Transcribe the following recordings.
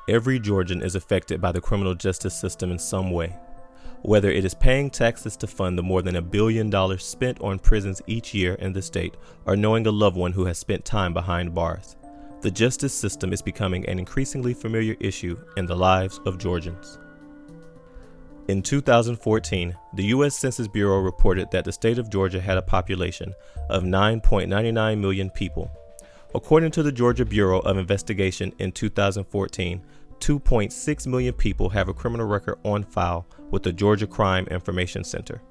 Every Georgian is affected by the criminal justice system in some way. Whether it is paying taxes to fund the more than $1 billion spent on prisons each year in the state, or knowing a loved one who has spent time behind bars, the justice system is becoming an increasingly familiar issue in the lives of Georgians. In 2014, the U.S. Census Bureau reported that the state of Georgia had a population of 9.99 million people. According to the Georgia Bureau of Investigation in 2014, 2.6 million people have a criminal record on file with the Georgia Crime Information Center.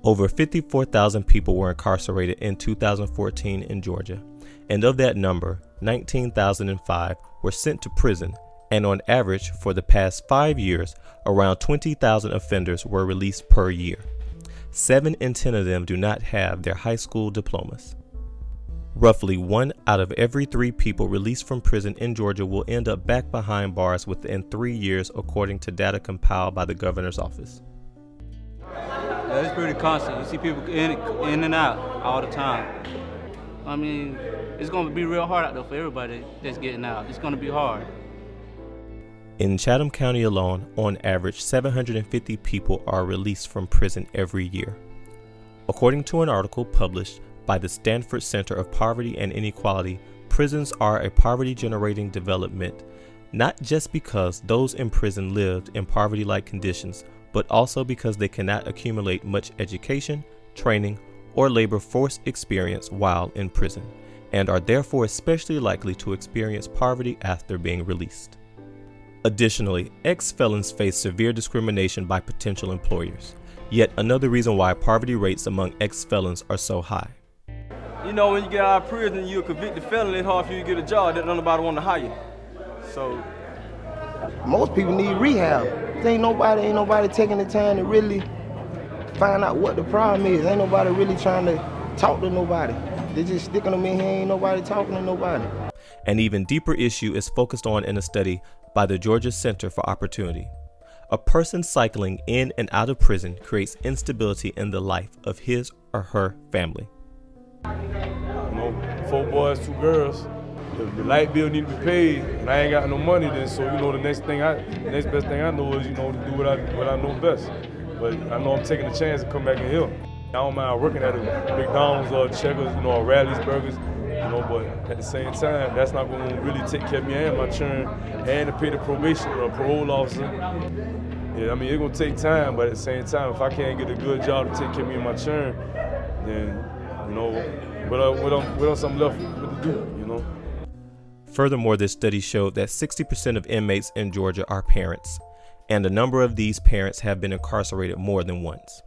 Over 54,000 people were incarcerated in 2014 in Georgia, and of that number, 19,005 were sent to prison, and on average for the past 5 years, around 20,000 offenders were released per year. 7 in 10 of them do not have their high school diplomas. Roughly 1 out of every 3 people released from prison in Georgia will end up back behind bars within 3 years, according to data compiled by the governor's office. Yeah, it's pretty constant. You see people in and out all the time. I mean, it's going to be real hard out there for everybody that's getting out. It's going to be hard. In Chatham County alone, on average, 750 people are released from prison every year. According to an article published by the Stanford Center of Poverty and Inequality, prisons are a poverty-generating development, not just because those in prison lived in poverty-like conditions, but also because they cannot accumulate much education, training, or labor force experience while in prison, and are therefore especially likely to experience poverty after being released. Additionally, ex-felons face severe discrimination by potential employers, yet another reason why poverty rates among ex-felons are so high. You know, when you get out of prison, you're a convicted felon, it's hard for you to get a job that nobody want to hire you. So most people need rehab. Ain't nobody taking the time to really find out what the problem is. Ain't nobody really trying to talk to nobody. They just sticking them in here, ain't nobody talking to nobody. An even deeper issue is focused on in a study by the Georgia Center for Opportunity. A person cycling in and out of prison creates instability in the life of his or her family. 4 boys, 2 girls. If the light bill need to be paid and I ain't got no money, then so the next best thing I know is to do what I know best. But I know I'm taking a chance to come back in here. I don't mind working at a McDonald's or Checkers, or Rally's Burgers, but at the same time, that's not going to really take care of me and my children and to pay the probation or parole officer. Yeah, I mean, it's going to take time, but at the same time, if I can't get a good job to take care of me and my children, then, what else I'm left with to do, Furthermore, this study showed that 60% of inmates in Georgia are parents, and a number of these parents have been incarcerated more than once.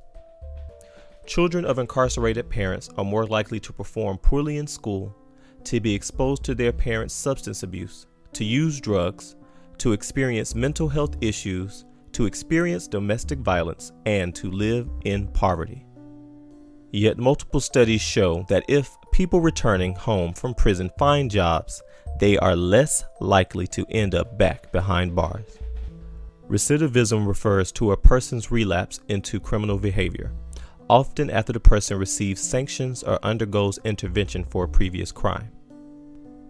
Children of incarcerated parents are more likely to perform poorly in school, to be exposed to their parents' substance abuse, to use drugs, to experience mental health issues, to experience domestic violence, and to live in poverty. Yet multiple studies show that if people returning home from prison find jobs, they are less likely to end up back behind bars. Recidivism refers to a person's relapse into criminal behavior, often after the person receives sanctions or undergoes intervention for a previous crime.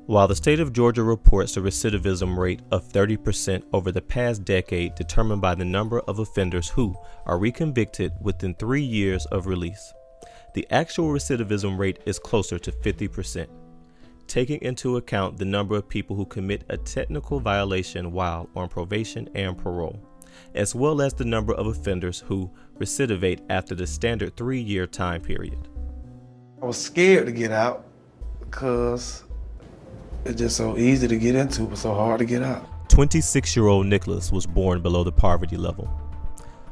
While the state of Georgia reports a recidivism rate of 30% over the past decade, determined by the number of offenders who are reconvicted within 3 years of release, the actual recidivism rate is closer to 50%, taking into account the number of people who commit a technical violation while on probation and parole, as well as the number of offenders who recidivate after the standard 3-year time period. I was scared to get out because it's just so easy to get into, but so hard to get out. 26-year-old Nicholas was born below the poverty level.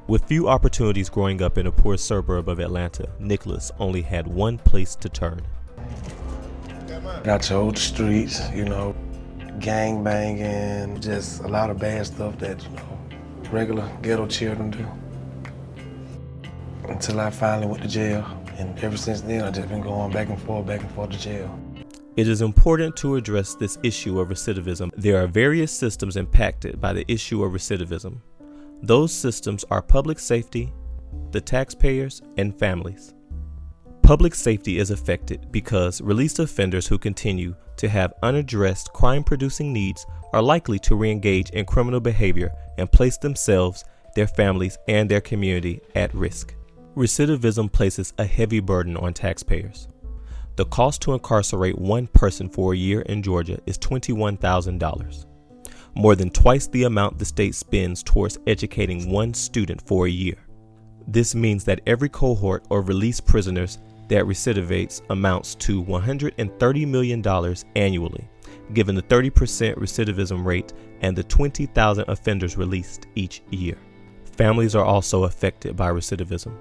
With few opportunities growing up in a poor suburb of Atlanta, Nicholas only had one place to turn. I chose the streets, gang banging, just a lot of bad stuff that, regular ghetto children do. Until I finally went to jail, and ever since then I've just been going back and forth to jail. It is important to address this issue of recidivism. There are various systems impacted by the issue of recidivism. Those systems are public safety, the taxpayers, and families. Public safety is affected because released offenders who continue to have unaddressed crime-producing needs are likely to re-engage in criminal behavior and place themselves, their families, and their community at risk. Recidivism places a heavy burden on taxpayers. The cost to incarcerate one person for a year in Georgia is $21,000, more than twice the amount the state spends towards educating one student for a year. This means that every cohort of released prisoners that recidivates amounts to $130 million annually, given the 30% recidivism rate and the 20,000 offenders released each year. Families are also affected by recidivism.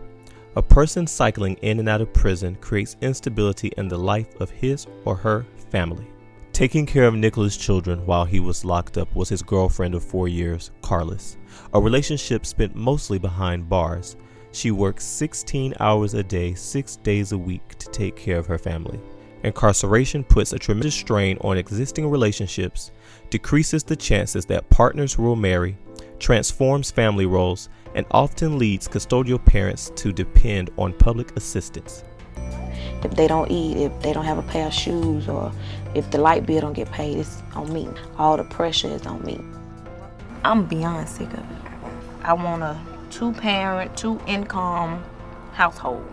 A person cycling in and out of prison creates instability in the life of his or her family. Taking care of Nicholas' children while he was locked up was his girlfriend of 4 years, Carlos, a relationship spent mostly behind bars. She works 16 hours a day, 6 days a week to take care of her family. Incarceration puts a tremendous strain on existing relationships, decreases the chances that partners will marry, transforms family roles, and often leads custodial parents to depend on public assistance. If they don't eat, if they don't have a pair of shoes, or if the light bill don't get paid, it's on me. All the pressure is on me. I'm beyond sick of it. I want a 2-parent, 2-income household.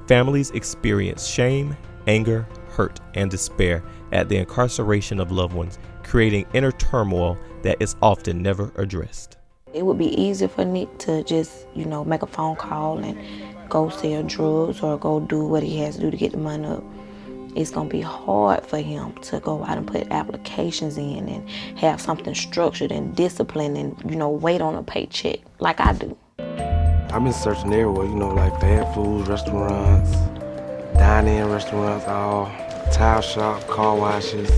Families experience shame, anger, hurt, and despair at the incarceration of loved ones, creating inner turmoil that is often never addressed. It would be easier for Nick to just, make a phone call and go sell drugs or go do what he has to do to get the money up. It's going to be hard for him to go out and put applications in and have something structured and disciplined and, wait on a paycheck like I do. I've been searching everywhere, like fast food restaurants, dine-in restaurants, all tile shop, car washes,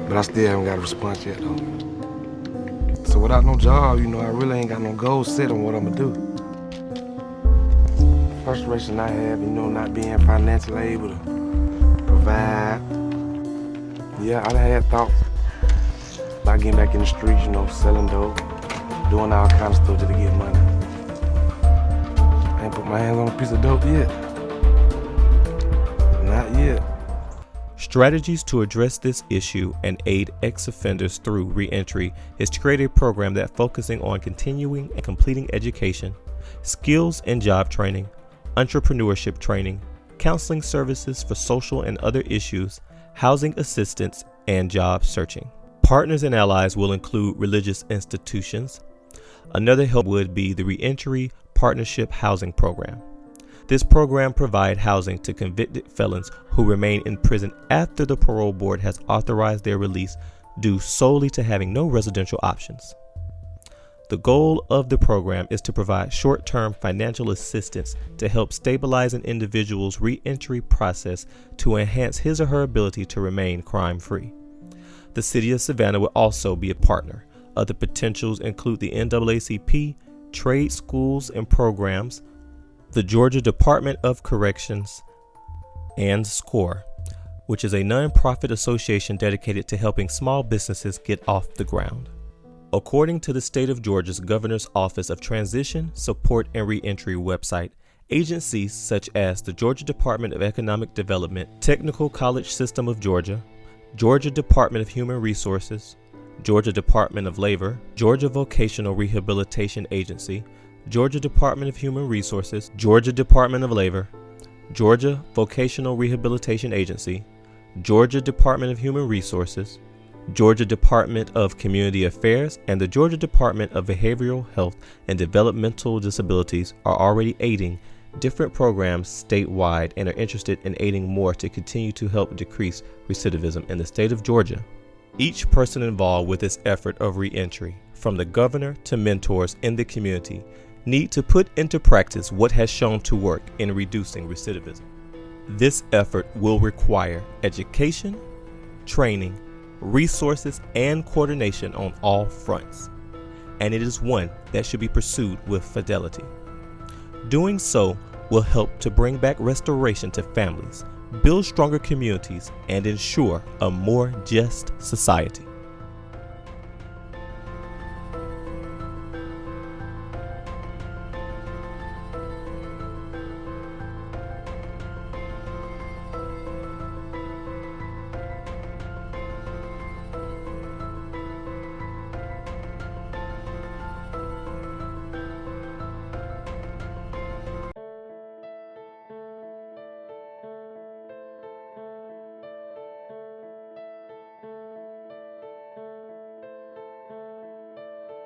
but I still haven't got a response yet though. So without no job, I really ain't got no goals set on what I'm gonna do. Frustration I have, not being financially able to provide. Yeah, I done had thoughts about getting back in the streets, selling dope, doing all kind of stuff just to get money. I ain't put my hands on a piece of dope yet. Not yet. Strategies to address this issue and aid ex-offenders through reentry is to create a program that focusing on continuing and completing education, skills and job training, entrepreneurship training, counseling services for social and other issues, housing assistance, and job searching. Partners and allies will include religious institutions. Another help would be the Reentry Partnership Housing Program. This program provides housing to convicted felons who remain in prison after the parole board has authorized their release due solely to having no residential options. The goal of the program is to provide short-term financial assistance to help stabilize an individual's reentry process to enhance his or her ability to remain crime-free. The City of Savannah will also be a partner. Other potentials include the NAACP, trade schools and programs, the Georgia Department of Corrections, and SCORE, which is a nonprofit association dedicated to helping small businesses get off the ground. According to the State of Georgia's Governor's Office of Transition, Support, and Reentry website, agencies such as the Georgia Department of Economic Development, Technical College System of Georgia, Georgia Department of Human Resources, Georgia Department of Labor, Georgia Vocational Rehabilitation Agency, Georgia Department of Human Resources, Georgia Department of Labor, Georgia Vocational Rehabilitation Agency, Georgia Department of Human Resources, Georgia Department of Community Affairs, and the Georgia Department of Behavioral Health and Developmental Disabilities are already aiding different programs statewide and are interested in aiding more to continue to help decrease recidivism in the state of Georgia. Each person involved with this effort of reentry, from the governor to mentors in the community, need to put into practice what has shown to work in reducing recidivism. This effort will require education, training, resources, and coordination on all fronts, and it is one that should be pursued with fidelity. Doing so will help to bring back restoration to families, build stronger communities, and ensure a more just society.